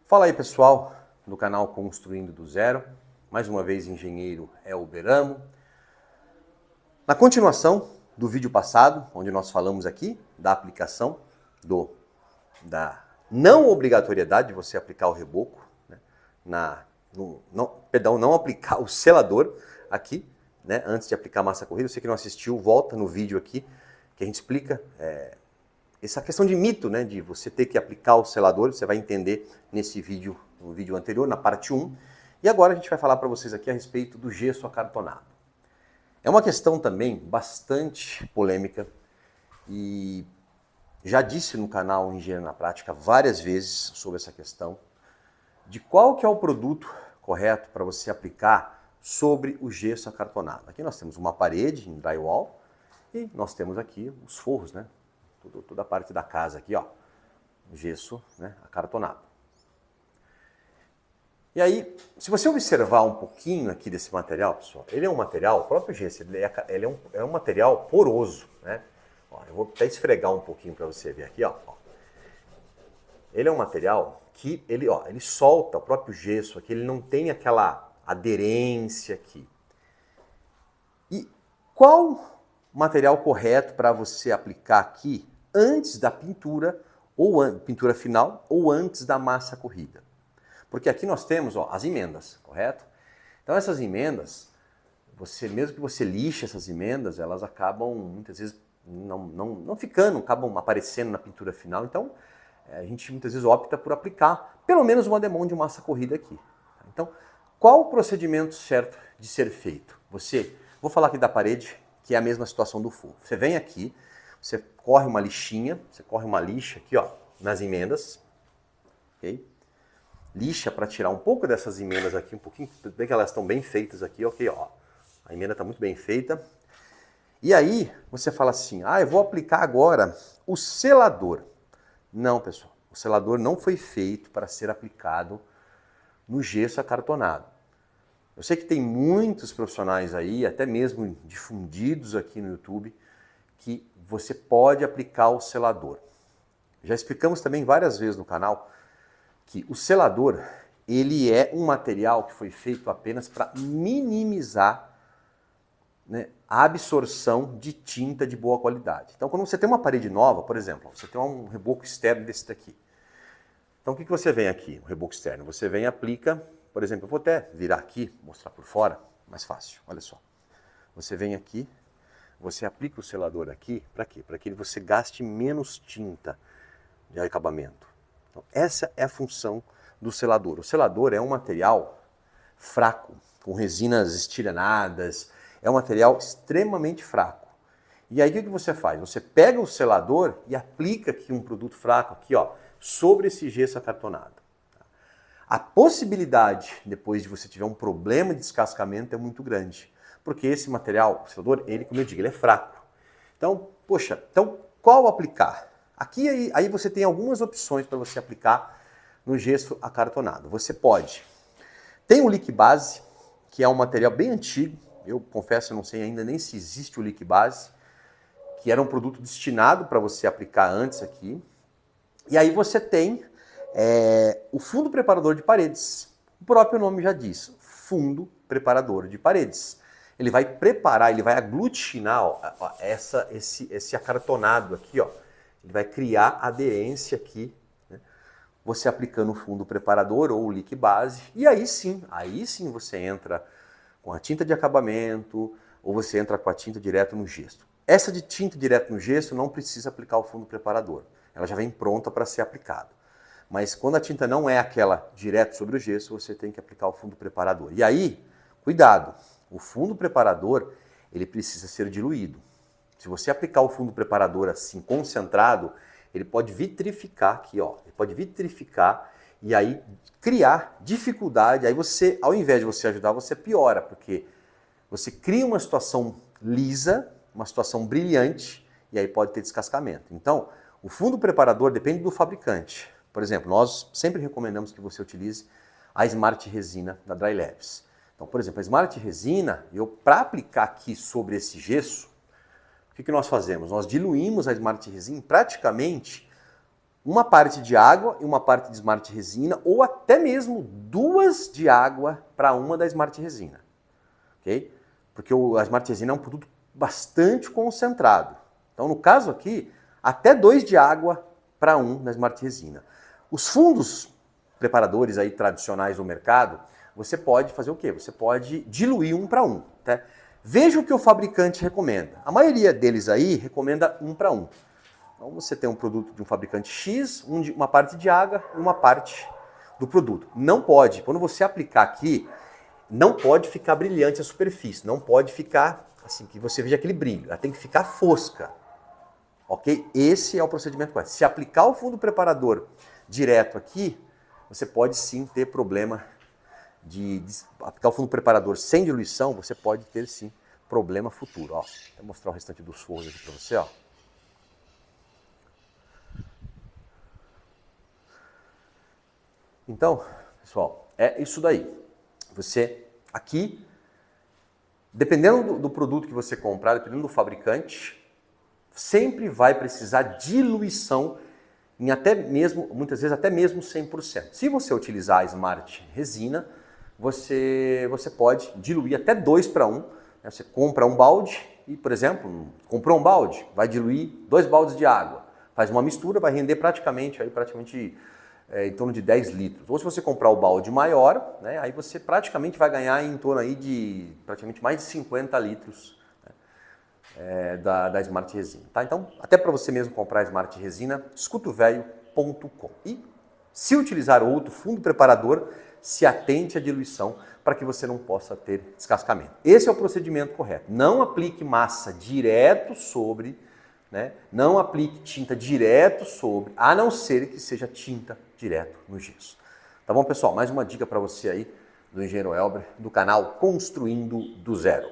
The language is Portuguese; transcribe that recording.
Fala aí, pessoal, do canal Construindo do Zero. Mais uma vez, engenheiro Elberamo. Na continuação do vídeo passado, onde nós falamos aqui da aplicação da não obrigatoriedade de você aplicar o reboco, né, não aplicar o selador aqui, né, antes de aplicar a massa corrida. Você que não assistiu, volta no vídeo aqui, que a gente explica essa questão de mito, né, de você ter que aplicar o selador. Você vai entender nesse vídeo, no vídeo anterior, na parte 1. E agora a gente vai falar para vocês aqui a respeito do gesso acartonado. É uma questão também bastante polêmica e já disse no canal Engenheiro na Prática várias vezes sobre essa questão de qual que é o produto correto para você aplicar sobre o gesso acartonado. Aqui nós temos uma parede em drywall e nós temos aqui os forros, né? Toda a parte da casa aqui, ó, gesso, né, acartonado. E aí, se você observar um pouquinho aqui desse material, pessoal, ele é um material, o próprio gesso, ele é um material poroso, né? Ó, eu vou até esfregar um pouquinho para você ver aqui, ó. Ele é um material que ele solta o próprio gesso aqui, ele não tem aquela aderência aqui. E qual material correto para você aplicar aqui antes da pintura, ou pintura final, ou antes da massa corrida? Porque aqui nós temos, ó, as emendas, correto? Então essas emendas, mesmo que você lixe essas emendas, elas acabam muitas vezes não ficando, acabam aparecendo na pintura final. Então a gente muitas vezes opta por aplicar pelo menos uma demão de massa corrida aqui. Então, qual o procedimento certo de ser feito? Vou falar aqui da parede, que é a mesma situação do forro. Você vem aqui, você corre uma lixinha, você corre uma lixa aqui, ó, nas emendas, ok? Lixa para tirar um pouco dessas emendas aqui, um pouquinho, tudo bem que elas estão bem feitas aqui, ok, ó. A emenda está muito bem feita. E aí, você fala assim, eu vou aplicar agora o selador. Não, pessoal, o selador não foi feito para ser aplicado no gesso acartonado. Eu sei que tem muitos profissionais aí, até mesmo difundidos aqui no YouTube, que você pode aplicar o selador. Já explicamos também várias vezes no canal que o selador, ele é um material que foi feito apenas para minimizar, né, a absorção de tinta de boa qualidade. Então, quando você tem uma parede nova, por exemplo, você tem um reboco externo desse daqui. Então, o que você vem aqui, o reboco externo? Você vem e aplica, por exemplo, eu vou até virar aqui, mostrar por fora, mais fácil, olha só. Você vem aqui, você aplica o selador aqui, para quê? Para que você gaste menos tinta de acabamento. Então, essa é a função do selador. O selador é um material fraco, com resinas estilhadas, é um material extremamente fraco. E aí o que você faz? Você pega o selador e aplica aqui um produto fraco, aqui, ó, sobre esse gesso acartonado. A possibilidade, depois de você tiver um problema de descascamento, é muito grande. Porque esse material, o selador, ele, como eu digo, ele é fraco. Então, poxa, qual aplicar? Aqui aí você tem algumas opções para você aplicar no gesso acartonado. Você pode. Tem o Lick Base, que é um material bem antigo. Eu confesso, eu não sei ainda nem se existe o Lick Base, que era um produto destinado para você aplicar antes aqui. E aí você tem o fundo preparador de paredes. O próprio nome já diz, fundo preparador de paredes. Ele vai preparar, ele vai aglutinar, ó, esse acartonado aqui, ó. Ele vai criar aderência aqui, né? Você aplicando o fundo preparador ou o Lick Base. E aí sim você entra com a tinta de acabamento ou você entra com a tinta direto no gesso. Essa de tinta direto no gesso não precisa aplicar o fundo preparador. Ela já vem pronta para ser aplicada. Mas quando a tinta não é aquela direto sobre o gesso, você tem que aplicar o fundo preparador. E aí, cuidado, o fundo preparador, ele precisa ser diluído. Se você aplicar o fundo preparador assim, concentrado, ele pode vitrificar aqui, ó. Ele pode vitrificar e aí criar dificuldade. Aí você, ao invés de você ajudar, você piora, porque você cria uma situação lisa, uma situação brilhante, e aí pode ter descascamento. Então, o fundo preparador depende do fabricante. Por exemplo, nós sempre recomendamos que você utilize a Smart Resina da Dry Labs. Então, por exemplo, a Smart Resina, para aplicar aqui sobre esse gesso, o que nós fazemos? Nós diluímos a Smart Resin praticamente uma parte de água e uma parte de Smart Resina, ou até mesmo 2 de água para uma da Smart Resina. Ok? Porque a Smart Resina é um produto bastante concentrado. Então, no caso aqui, até 2 de água para 1 da Smart Resina. Os fundos preparadores aí tradicionais do mercado, você pode fazer o quê? Você pode diluir 1 para 1. Tá? Veja o que o fabricante recomenda. A maioria deles aí recomenda 1 para 1. Então você tem um produto de um fabricante X, uma parte de água e uma parte do produto. Não pode, quando você aplicar aqui, não pode ficar brilhante a superfície, não pode ficar assim, que você veja aquele brilho, ela tem que ficar fosca. Ok? Esse é o procedimento correto. Se aplicar o fundo preparador direto aqui, você pode sim ter problema de aplicar o fundo preparador sem diluição, você pode ter sim problema futuro. Ó, vou mostrar o restante dos forros aqui para você. Ó. Então, pessoal, é isso daí. Você aqui, dependendo do produto que você comprar, dependendo do fabricante, sempre vai precisar diluição em até mesmo, muitas vezes até mesmo 100%. Se você utilizar a Smart Resina, você pode diluir até 2 para 1. Né? Você compra um balde e, por exemplo, comprou um balde, vai diluir 2 baldes de água. Faz uma mistura, vai render praticamente em torno de 10 litros. Ou se você comprar o balde maior, né, aí você praticamente vai ganhar em torno aí de praticamente mais de 50 litros da Smart Resina. Tá? Então, até para você mesmo comprar a Smart Resina, escutovelho.com. E se utilizar outro fundo preparador, se atente à diluição para que você não possa ter descascamento. Esse é o procedimento correto. Não aplique massa direto sobre, né? Não aplique tinta direto sobre, a não ser que seja tinta direto no gesso. Tá bom, pessoal? Mais uma dica para você aí do Engenheiro Elber, do canal Construindo do Zero.